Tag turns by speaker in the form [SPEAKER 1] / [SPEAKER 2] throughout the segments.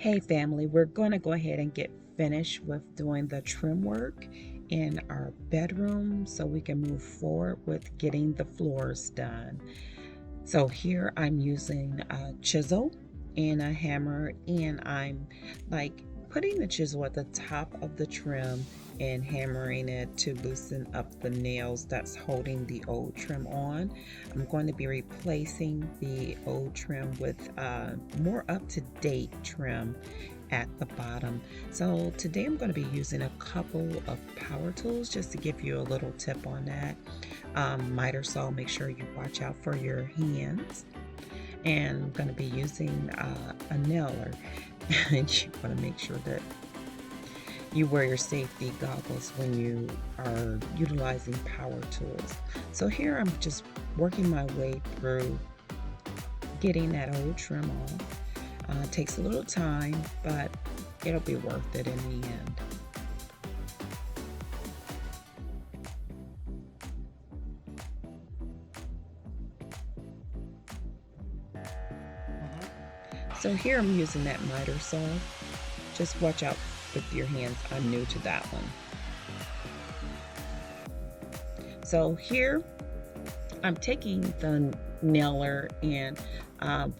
[SPEAKER 1] Hey family, we're going to go ahead and get finished with doing the trim work in our bedroom so we can move forward with getting the floors done. So here I'm using a chisel and a hammer, and I'm like putting the chisel at the top of the trim and hammering it to loosen up the nails that's holding the old trim on. I'm going to be replacing the old trim with more up-to-date trim at the bottom. So today I'm going to be using a couple of power tools just to give you a little tip on that. Miter saw, make sure you watch out for your hands. And I'm going to be using a nailer. And you want to make sure that you wear your safety goggles when you are utilizing power tools. So here I'm just working my way through getting that old trim off. It takes a little time, but it'll be worth it in the end. So here I'm using that miter saw. Just watch out with your hands. I'm new to that one. So here I'm taking the nailer, and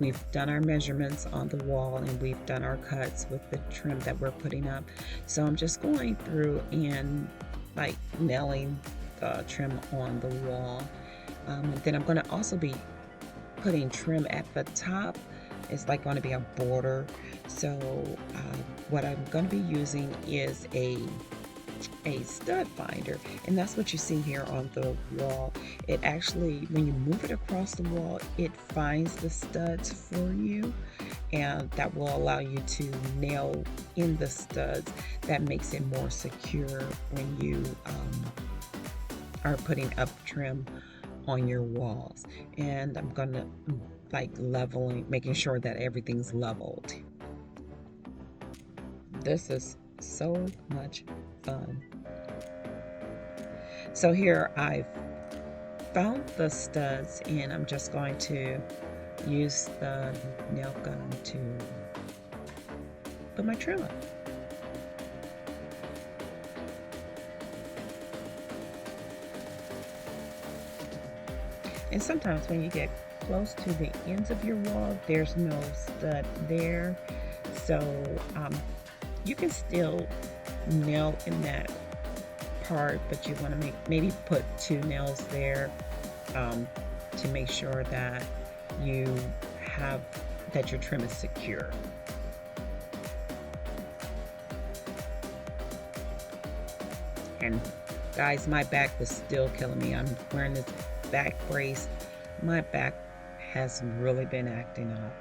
[SPEAKER 1] we've done our measurements on the wall and we've done our cuts with the trim that we're putting up. So I'm just going through and like nailing the trim on the wall. And then I'm going to also be putting trim at the top. It's like going to be a border. So what I'm going to be using is a stud finder, and that's what you see here on the wall. It actually, when you move it across the wall, it finds the studs for you, and that will allow you to nail in the studs. That makes it more secure when you are putting up trim on your walls. And I'm gonna like leveling, making sure that everything's leveled. This is so much fun. So here I've found the studs, and I'm just going to use the nail gun to put my trim up. And sometimes when you get close to the ends of your wall, there's no stud there. So you can still nail in that part, but you want to maybe put 2 nails there to make sure that you have that your trim is secure. And guys, my back was still killing me. I'm wearing this back brace. My back has really been acting up.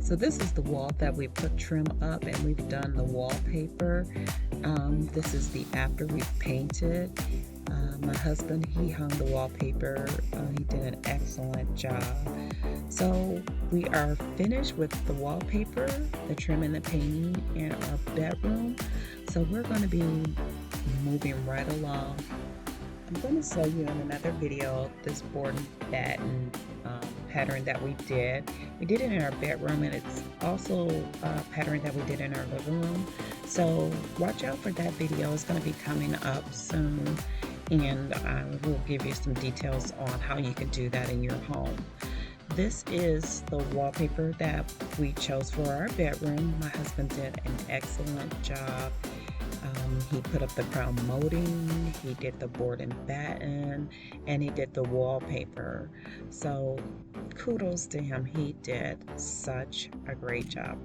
[SPEAKER 1] So this is the wall that we put trim up, and we've done the wallpaper. This is the after we've painted. My husband, he hung the wallpaper. He did an excellent job. So we are finished with the wallpaper, the trim, and the painting in our bedroom. So we're going to be moving right along. I'm going to show you in another video this board and batten pattern that we did. We did it in our bedroom, and it's also a pattern that we did in our living room. So watch out for that video. It's going to be coming up soon, and I will give you some details on how you can do that in your home. This is the wallpaper that we chose for our bedroom. My husband did an excellent job. He put up the crown molding, he did the board and batten, and he did the wallpaper. So kudos to him. He did such a great job.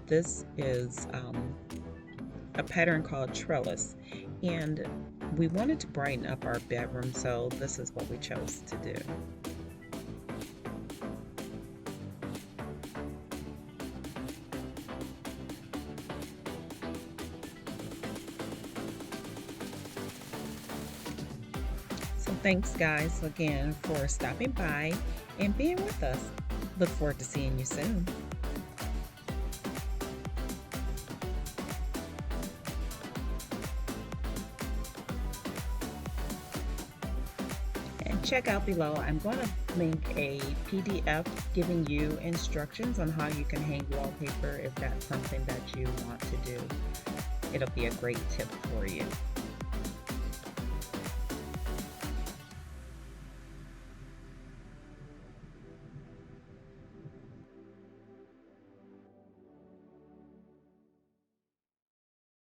[SPEAKER 1] This is a pattern called trellis, and we wanted to brighten up our bedroom, so this is what we chose to do. Thanks, guys, again for stopping by and being with us. Look forward to seeing you soon. And check out below, I'm going to link a PDF giving you instructions on how you can hang wallpaper if that's something that you want to do. It'll be a great tip for you.